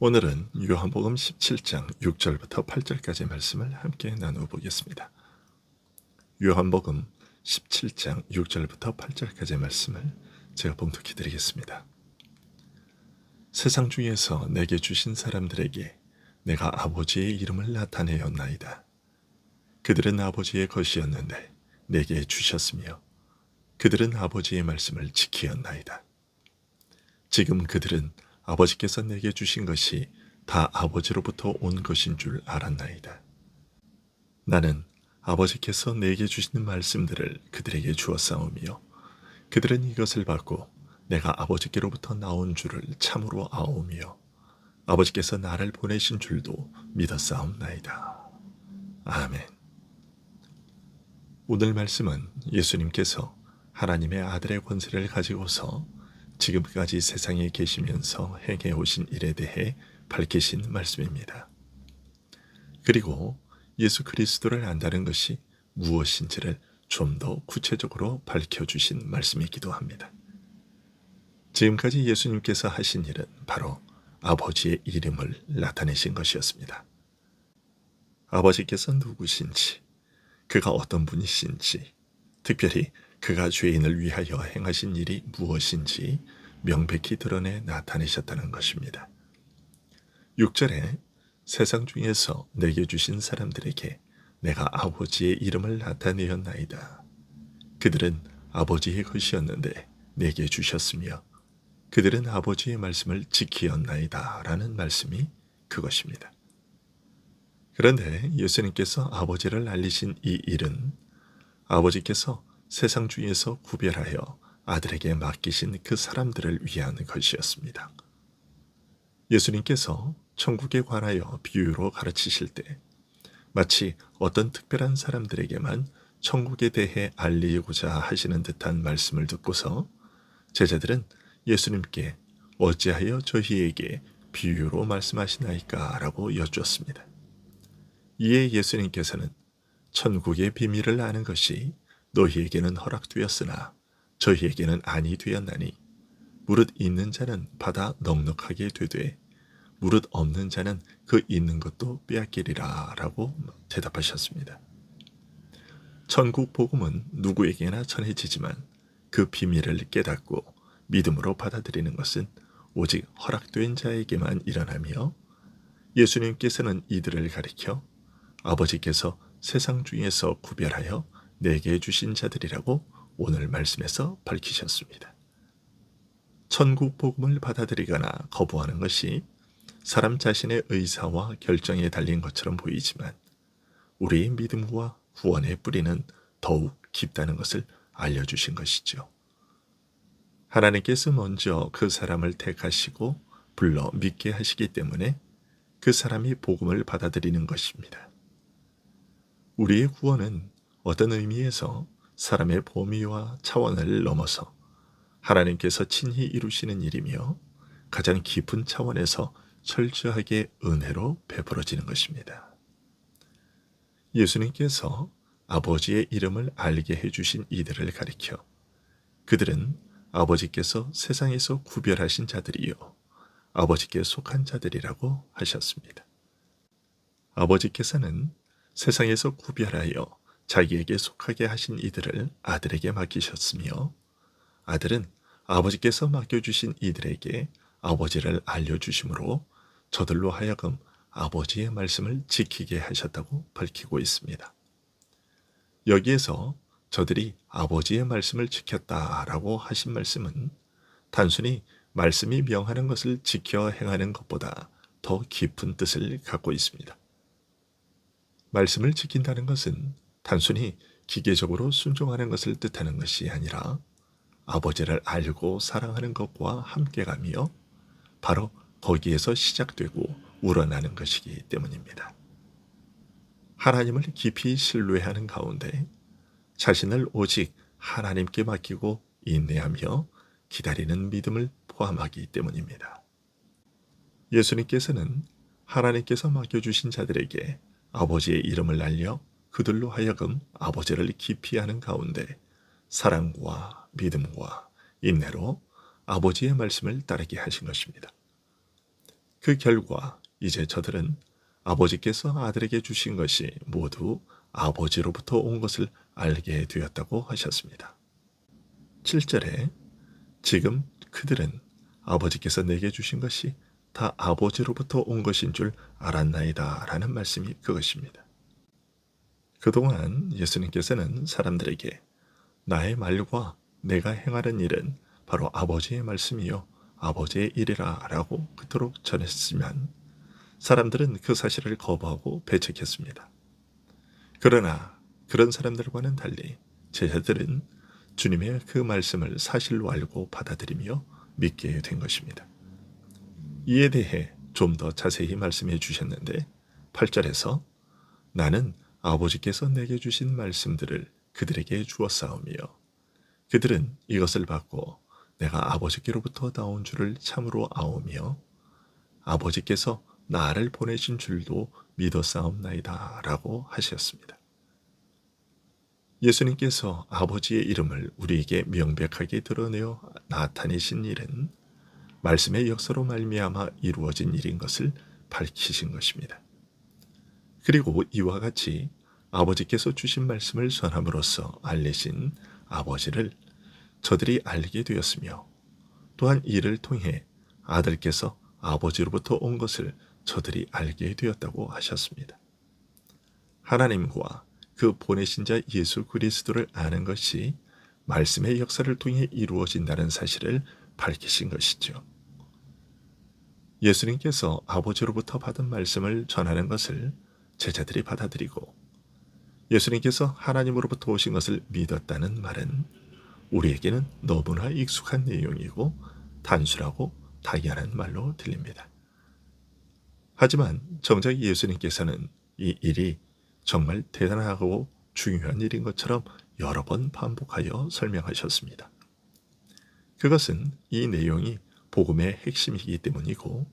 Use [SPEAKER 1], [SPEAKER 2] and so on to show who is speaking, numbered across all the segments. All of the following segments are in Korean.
[SPEAKER 1] 오늘은 요한복음 17장 6절부터 8절까지 말씀을 함께 나누어 보겠습니다. 요한복음 17장 6절부터 8절까지 말씀을 제가 봉독해 드리겠습니다. 세상 중에서 내게 주신 사람들에게 내가 아버지의 이름을 나타내었나이다. 그들은 아버지의 것이었는데 내게 주셨으며 그들은 아버지의 말씀을 지키었나이다. 지금 그들은 아버지께서 내게 주신 것이 다 아버지로부터 온 것인 줄 알았나이다. 나는 아버지께서 내게 주시는 말씀들을 그들에게 주었사오며 그들은 이것을 받고 내가 아버지께로부터 나온 줄을 참으로 아오며 아버지께서 나를 보내신 줄도 믿었사옵나이다. 아멘. 오늘 말씀은 예수님께서 하나님의 아들의 권세를 가지고서 지금까지 세상에 계시면서 행해 오신 일에 대해 밝히신 말씀입니다. 그리고 예수 그리스도를 안다는 것이 무엇인지를 좀 더 구체적으로 밝혀주신 말씀이기도 합니다. 지금까지 예수님께서 하신 일은 바로 아버지의 이름을 나타내신 것이었습니다. 아버지께서 누구신지, 그가 어떤 분이신지, 특별히 그가 죄인을 위하여 행하신 일이 무엇인지 명백히 드러내 나타내셨다는 것입니다. 6절에 세상 중에서 내게 주신 사람들에게 내가 아버지의 이름을 나타내었나이다. 그들은 아버지의 것이었는데 내게 주셨으며 그들은 아버지의 말씀을 지키었나이다 라는 말씀이 그것입니다. 그런데 예수님께서 아버지를 알리신 이 일은 아버지께서 세상 중에서 구별하여 아들에게 맡기신 그 사람들을 위한 것이었습니다. 예수님께서 천국에 관하여 비유로 가르치실 때 마치 어떤 특별한 사람들에게만 천국에 대해 알리고자 하시는 듯한 말씀을 듣고서 제자들은 예수님께 어찌하여 저희에게 비유로 말씀하시나이까 라고 여쭈었습니다. 이에 예수님께서는 천국의 비밀을 아는 것이 너희에게는 허락되었으나 저희에게는 아니 되었나니 무릇 있는 자는 받아 넉넉하게 되되 무릇 없는 자는 그 있는 것도 빼앗기리라 라고 대답하셨습니다. 천국 복음은 누구에게나 전해지지만 그 비밀을 깨닫고 믿음으로 받아들이는 것은 오직 허락된 자에게만 일어나며 예수님께서는 이들을 가리켜 아버지께서 세상 중에서 구별하여 내게 주신 자들이라고 오늘 말씀에서 밝히셨습니다. 천국 복음을 받아들이거나 거부하는 것이 사람 자신의 의사와 결정에 달린 것처럼 보이지만 우리의 믿음과 구원의 뿌리는 더욱 깊다는 것을 알려주신 것이죠. 하나님께서 먼저 그 사람을 택하시고 불러 믿게 하시기 때문에 그 사람이 복음을 받아들이는 것입니다. 우리의 구원은 어떤 의미에서 사람의 범위와 차원을 넘어서 하나님께서 친히 이루시는 일이며 가장 깊은 차원에서 철저하게 은혜로 베풀어지는 것입니다. 예수님께서 아버지의 이름을 알게 해주신 이들을 가리켜 그들은 아버지께서 세상에서 구별하신 자들이요 아버지께 속한 자들이라고 하셨습니다. 아버지께서는 세상에서 구별하여 자기에게 속하게 하신 이들을 아들에게 맡기셨으며 아들은 아버지께서 맡겨주신 이들에게 아버지를 알려주심으로 저들로 하여금 아버지의 말씀을 지키게 하셨다고 밝히고 있습니다. 여기에서 저들이 아버지의 말씀을 지켰다라고 하신 말씀은 단순히 말씀이 명하는 것을 지켜 행하는 것보다 더 깊은 뜻을 갖고 있습니다. 말씀을 지킨다는 것은 단순히 기계적으로 순종하는 것을 뜻하는 것이 아니라 아버지를 알고 사랑하는 것과 함께가며 바로 거기에서 시작되고 우러나는 것이기 때문입니다. 하나님을 깊이 신뢰하는 가운데 자신을 오직 하나님께 맡기고 인내하며 기다리는 믿음을 포함하기 때문입니다. 예수님께서는 하나님께서 맡겨주신 자들에게 아버지의 이름을 알려 그들로 하여금 아버지를 깊이 아는 가운데 사랑과 믿음과 인내로 아버지의 말씀을 따르게 하신 것입니다. 그 결과 이제 저들은 아버지께서 아들에게 주신 것이 모두 아버지로부터 온 것을 알게 되었다고 하셨습니다. 7절에 지금 그들은 아버지께서 내게 주신 것이 다 아버지로부터 온 것인 줄 알았나이다 라는 말씀이 그것입니다. 그동안 예수님께서는 사람들에게 나의 말과 내가 행하는 일은 바로 아버지의 말씀이요 아버지의 일이라 라고 그토록 전했지만 사람들은 그 사실을 거부하고 배척했습니다. 그러나 그런 사람들과는 달리 제자들은 주님의 그 말씀을 사실로 알고 받아들이며 믿게 된 것입니다. 이에 대해 좀 더 자세히 말씀해 주셨는데 8절에서 나는 아버지께서 내게 주신 말씀들을 그들에게 주었사오며 그들은 이것을 받고 내가 아버지께로부터 나온 줄을 참으로 아오며 아버지께서 나를 보내신 줄도 믿었사옵나이다 라고 하셨습니다. 예수님께서 아버지의 이름을 우리에게 명백하게 드러내어 나타내신 일은 말씀의 역사로 말미암아 이루어진 일인 것을 밝히신 것입니다. 그리고 이와 같이 아버지께서 주신 말씀을 전함으로써 알리신 아버지를 저들이 알게 되었으며 또한 이를 통해 아들께서 아버지로부터 온 것을 저들이 알게 되었다고 하셨습니다. 하나님과 그 보내신 자 예수 그리스도를 아는 것이 말씀의 역사를 통해 이루어진다는 사실을 밝히신 것이죠. 예수님께서 아버지로부터 받은 말씀을 전하는 것을 제자들이 받아들이고 예수님께서 하나님으로부터 오신 것을 믿었다는 말은 우리에게는 너무나 익숙한 내용이고 단순하고 당연한 말로 들립니다. 하지만 정작 예수님께서는 이 일이 정말 대단하고 중요한 일인 것처럼 여러 번 반복하여 설명하셨습니다. 그것은 이 내용이 복음의 핵심이기 때문이고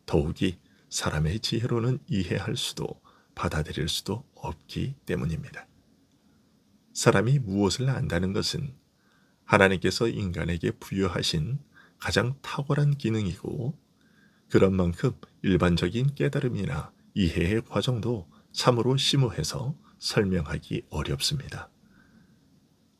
[SPEAKER 1] 더욱이 사람의 지혜로는 이해할 수도 받아들일 수도 없기 때문입니다. 사람이 무엇을 안다는 것은 하나님께서 인간에게 부여하신 가장 탁월한 기능이고 그런 만큼 일반적인 깨달음이나 이해의 과정도 참으로 심오해서 설명하기 어렵습니다.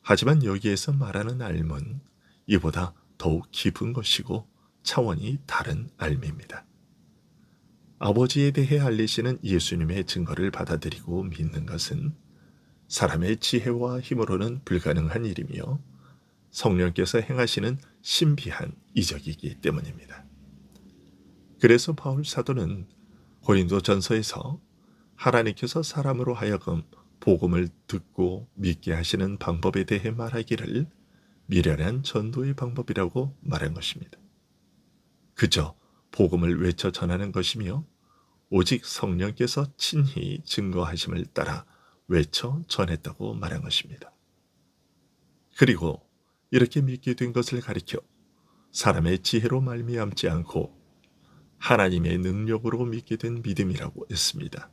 [SPEAKER 1] 하지만 여기에서 말하는 알문, 이보다 더욱 깊은 것이고 차원이 다른 알미입니다. 아버지에 대해 알리시는 예수님의 증거를 받아들이고 믿는 것은 사람의 지혜와 힘으로는 불가능한 일이며 성령께서 행하시는 신비한 이적이기 때문입니다. 그래서 바울 사도는 고린도 전서에서 하나님께서 사람으로 하여금 복음을 듣고 믿게 하시는 방법에 대해 말하기를 미련한 전도의 방법이라고 말한 것입니다. 그저 복음을 외쳐 전하는 것이며 오직 성령께서 친히 증거하심을 따라 외쳐 전했다고 말한 것입니다. 그리고 이렇게 믿게 된 것을 가리켜 사람의 지혜로 말미암지 않고 하나님의 능력으로 믿게 된 믿음이라고 했습니다.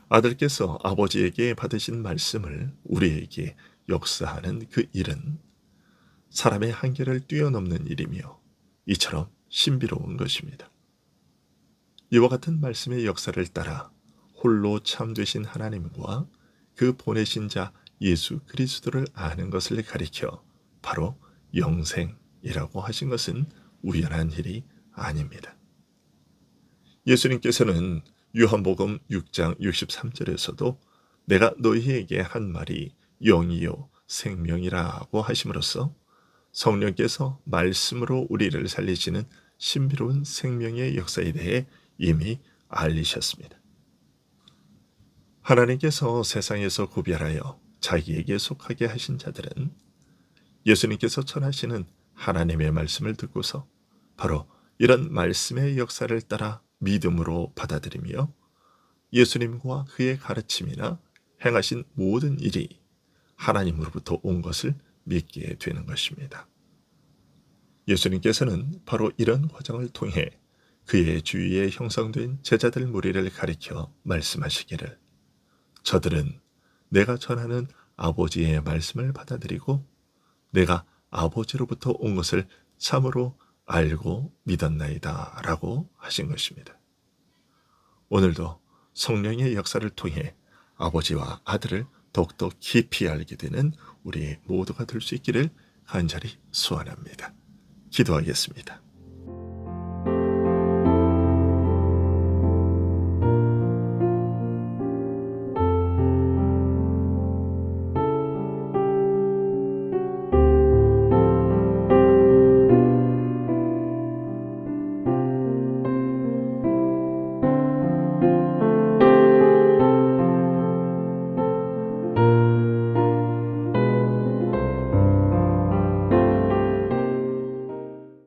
[SPEAKER 1] 아들께서 아버지에게 받으신 말씀을 우리에게 역사하는 그 일은 사람의 한계를 뛰어넘는 일이며 이처럼 신비로운 것입니다. 이와 같은 말씀의 역사를 따라 홀로 참되신 하나님과 그 보내신 자 예수 그리스도를 아는 것을 가리켜 바로 영생이라고 하신 것은 우연한 일이 아닙니다. 예수님께서는 요한복음 6장 63절에서도 내가 너희에게 한 말이 영이요 생명이라고 하심으로써 성령께서 말씀으로 우리를 살리시는 신비로운 생명의 역사에 대해 이미 알리셨습니다. 하나님께서 세상에서 구별하여 자기에게 속하게 하신 자들은 예수님께서 전하시는 하나님의 말씀을 듣고서 바로 이런 말씀의 역사를 따라 믿음으로 받아들이며 예수님과 그의 가르침이나 행하신 모든 일이 하나님으로부터 온 것을 믿게 되는 것입니다. 예수님께서는 바로 이런 과정을 통해 그의 주위에 형성된 제자들 무리를 가리켜 말씀하시기를 저들은 내가 전하는 아버지의 말씀을 받아들이고 내가 아버지로부터 온 것을 참으로 알고 믿었나이다 라고 하신 것입니다. 오늘도 성령의 역사를 통해 아버지와 아들을 더욱더 깊이 알게 되는 우리 모두가 될 수 있기를 간절히 소원합니다. 기도하겠습니다.